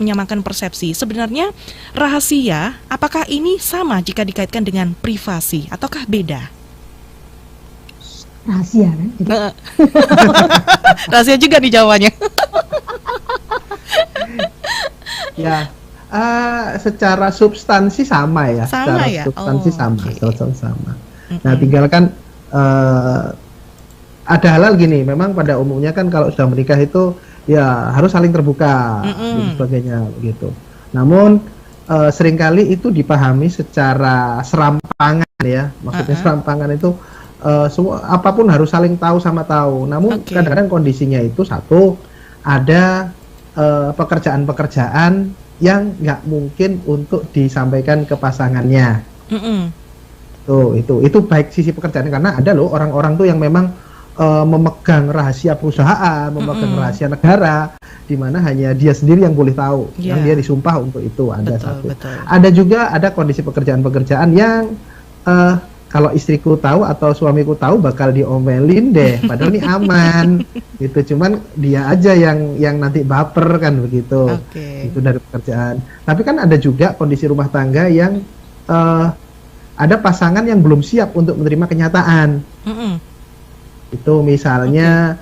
menyamakan persepsi. Sebenarnya rahasia, apakah ini sama jika dikaitkan dengan privasi ataukah beda? Rahasia kan? Jadi, Rahasia juga nih jawabannya. Ya, secara substansi sama ya. Sama Secara ya? substansi Oh, sama, oke. sama. Nah, tinggal kan ada halal gini. Memang pada umumnya kan kalau sudah menikah itu ya harus saling terbuka dan sebagainya gitu. Namun seringkali itu dipahami secara serampangan ya. Maksudnya serampangan itu semua apapun harus saling tahu sama tahu. Namun kadang-kadang kondisinya itu satu ada pekerjaan-pekerjaan yang nggak mungkin untuk disampaikan ke pasangannya. Itu baik sisi pekerjaan karena ada loh orang-orang tuh yang memang memegang rahasia perusahaan, memegang rahasia negara, di mana hanya dia sendiri yang boleh tahu, yang dia disumpah untuk itu ada satu. Ada juga ada kondisi pekerjaan-pekerjaan yang kalau istriku tahu atau suamiku tahu bakal diomelin deh, padahal ini aman, gitu. Cuman dia aja yang nanti baper kan begitu. Itu dari pekerjaan. Tapi kan ada juga kondisi rumah tangga yang ada pasangan yang belum siap untuk menerima kenyataan. Itu misalnya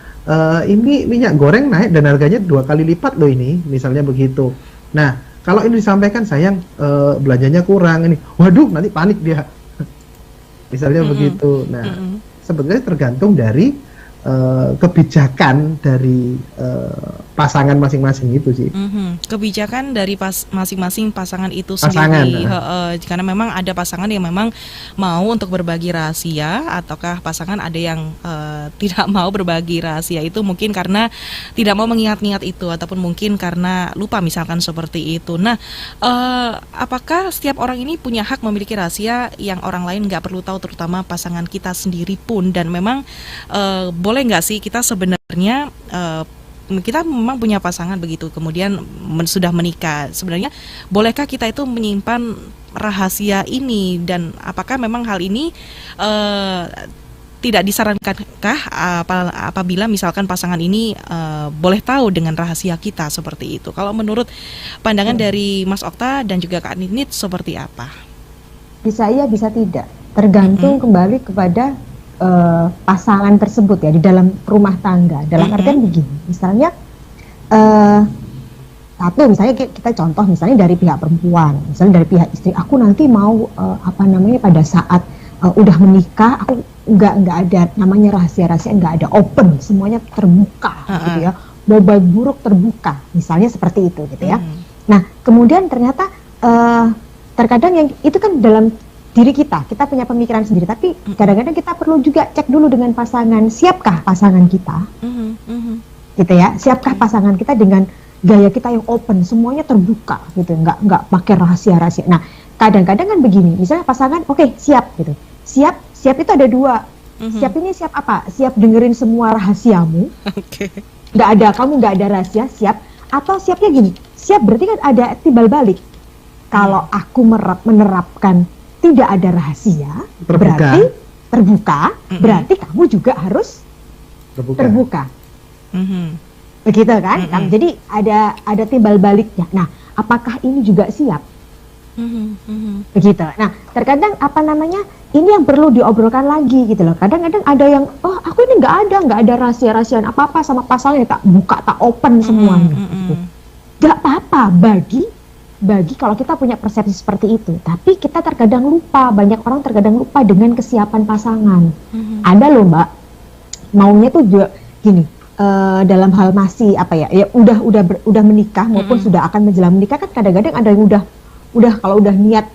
ini minyak goreng naik dan harganya 2 kali lipat loh ini, misalnya begitu. Nah, kalau ini disampaikan sayang belanjanya kurang ini, waduh nanti panik dia. Misalnya begitu. Nah, sebenarnya tergantung dari kebijakan dari pasangan masing-masing itu sih. Kebijakan dari masing-masing pasangan itu sendiri. Karena memang ada pasangan yang memang mau untuk berbagi rahasia, ataukah pasangan ada yang tidak mau berbagi rahasia itu mungkin karena tidak mau mengingat-ingat itu, ataupun mungkin karena lupa misalkan seperti itu. Nah, apakah setiap orang ini punya hak memiliki rahasia yang orang lain nggak perlu tahu, terutama pasangan kita sendiri pun, dan memang boleh nggak sih kita sebenarnya kita memang punya pasangan begitu, kemudian sudah menikah, sebenarnya bolehkah kita itu menyimpan rahasia ini, dan apakah memang hal ini tidak disarankankah apabila misalkan pasangan ini boleh tahu dengan rahasia kita seperti itu? Kalau menurut pandangan dari Mas Okta dan juga Kak Ninit seperti apa? Bisa iya, bisa tidak, tergantung kembali kepada pasangan tersebut ya di dalam rumah tangga. Dalam artian begini, misalnya satu, misalnya kita contoh misalnya dari pihak perempuan, misalnya dari pihak istri, aku nanti mau pada saat udah menikah, aku nggak ada namanya rahasia-rahasia, nggak ada open, semuanya terbuka gitu ya, mau baik buruk terbuka, misalnya seperti itu gitu ya. Nah, kemudian ternyata terkadang yang itu kan dalam diri kita punya pemikiran sendiri, tapi kadang-kadang kita perlu juga cek dulu dengan pasangan, siapkah pasangan kita, gitu ya, siapkah pasangan kita dengan gaya kita yang open, semuanya terbuka, gitu, nggak pakai rahasia-rahasia. Nah, kadang-kadang kan begini, misalnya pasangan, oke, siap, gitu, siap itu ada dua, siap ini siap apa? Siap dengerin semua rahasiamu, kamu nggak ada rahasia, siap, atau siapnya gini, siap berarti kan ada timbal balik, kalau aku menerapkan tidak ada rahasia, berarti terbuka, berarti kamu juga harus terbuka. Begitu kan? Jadi ada timbal baliknya. Nah, apakah ini juga siap? Begitu. Nah, terkadang ini yang perlu diobrolkan lagi gitu loh. Kadang-kadang ada yang, aku ini nggak ada rahasia-rahasiaan apa-apa sama pasangannya, tak buka, tak open semuanya. Nggak apa-apa bagi kalau kita punya persepsi seperti itu, tapi kita terkadang lupa, banyak orang terkadang lupa dengan kesiapan pasangan. Ada loh Mbak, maunya tuh juga gini, dalam hal masih udah menikah maupun sudah akan menjelang menikah, kan kadang-kadang ada yang udah kalau udah niat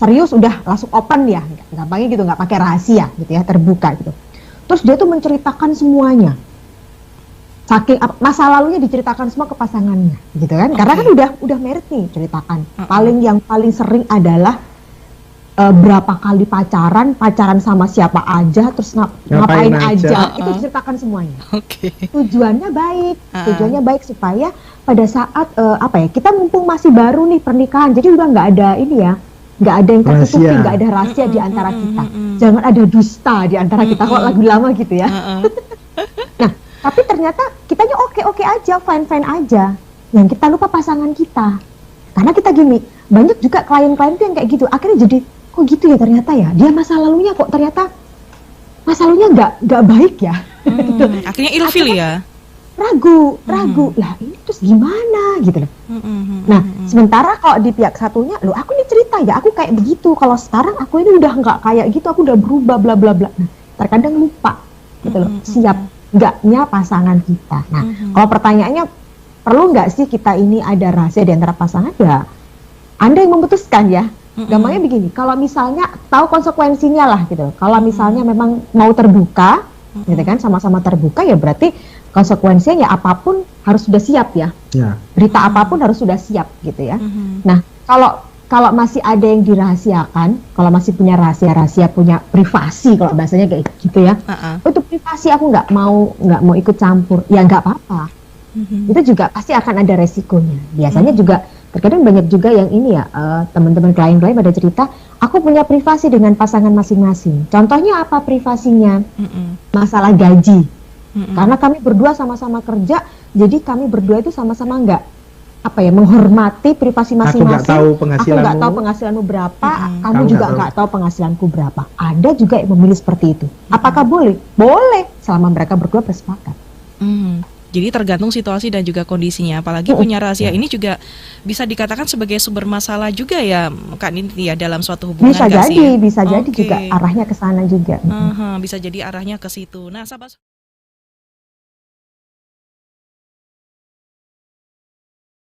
serius udah langsung open ya, gampangnya gitu, nggak pakai rahasia gitu ya, terbuka gitu. Terus dia tuh menceritakan semuanya. Saking masa lalunya diceritakan semua ke pasangannya, gitu kan? Karena kan udah married nih, ceritakan. Yang paling sering adalah berapa kali pacaran sama siapa aja, terus ngapain aja, itu diceritakan semuanya. Tujuannya baik supaya pada saat kita mumpung masih baru nih pernikahan, jadi udah nggak ada ini ya, nggak ada yang tertutupi, nggak ada rahasia di antara kita. Jangan ada dusta di antara kita, kok lagu lama gitu ya. Nah, tapi ternyata kitanya oke aja, fine aja. yang kita lupa pasangan kita. Karena kita gini, banyak juga klien-klien tuh yang kayak gitu, akhirnya jadi kok gitu ya ternyata ya, dia masa lalunya kok ternyata masa lalunya nggak baik ya. Gitu. Akhirnya ilfil ya. Ragu lah ini terus gimana gitu loh. Nah sementara kalau di pihak satunya, loh aku nih cerita ya, aku kayak begitu, kalau sekarang aku ini udah nggak kayak gitu, aku udah berubah bla bla bla. Nah terkadang lupa gitu loh, siap nggaknya pasangan kita. Nah kalau pertanyaannya perlu nggak sih kita ini ada rahasia di antara pasangan, ya Anda yang memutuskan ya. Gampangnya begini, kalau misalnya tahu konsekuensinya lah gitu. Kalau misalnya memang mau terbuka, gitu kan, sama-sama terbuka, ya berarti konsekuensinya ya apapun harus sudah siap ya. Berita apapun harus sudah siap gitu ya. Nah kalau masih ada yang dirahasiakan, kalau masih punya rahasia-rahasia, punya privasi, kalau bahasanya kayak gitu ya, itu privasi aku nggak mau ikut campur, ya nggak apa-apa. Itu juga pasti akan ada resikonya. Biasanya juga terkadang banyak juga yang ini ya, teman-teman klien-klien pada cerita, aku punya privasi dengan pasangan masing-masing. Contohnya apa privasinya? Masalah gaji. Karena kami berdua sama-sama kerja, jadi kami berdua itu sama-sama menghormati privasi masing-masing. Aku nggak tahu penghasilanmu berapa, kamu juga nggak tahu penghasilanku berapa. Ada juga yang memilih seperti itu. Apakah boleh? Boleh, selama mereka berdua bersepakat. Jadi tergantung situasi dan juga kondisinya. Apalagi punya rahasia ini juga bisa dikatakan sebagai sumber masalah juga ya, Kak Ninti ya, dalam suatu hubungan. Bisa jadi juga arahnya ke sana juga. Bisa jadi arahnya ke situ. Nah, sahabat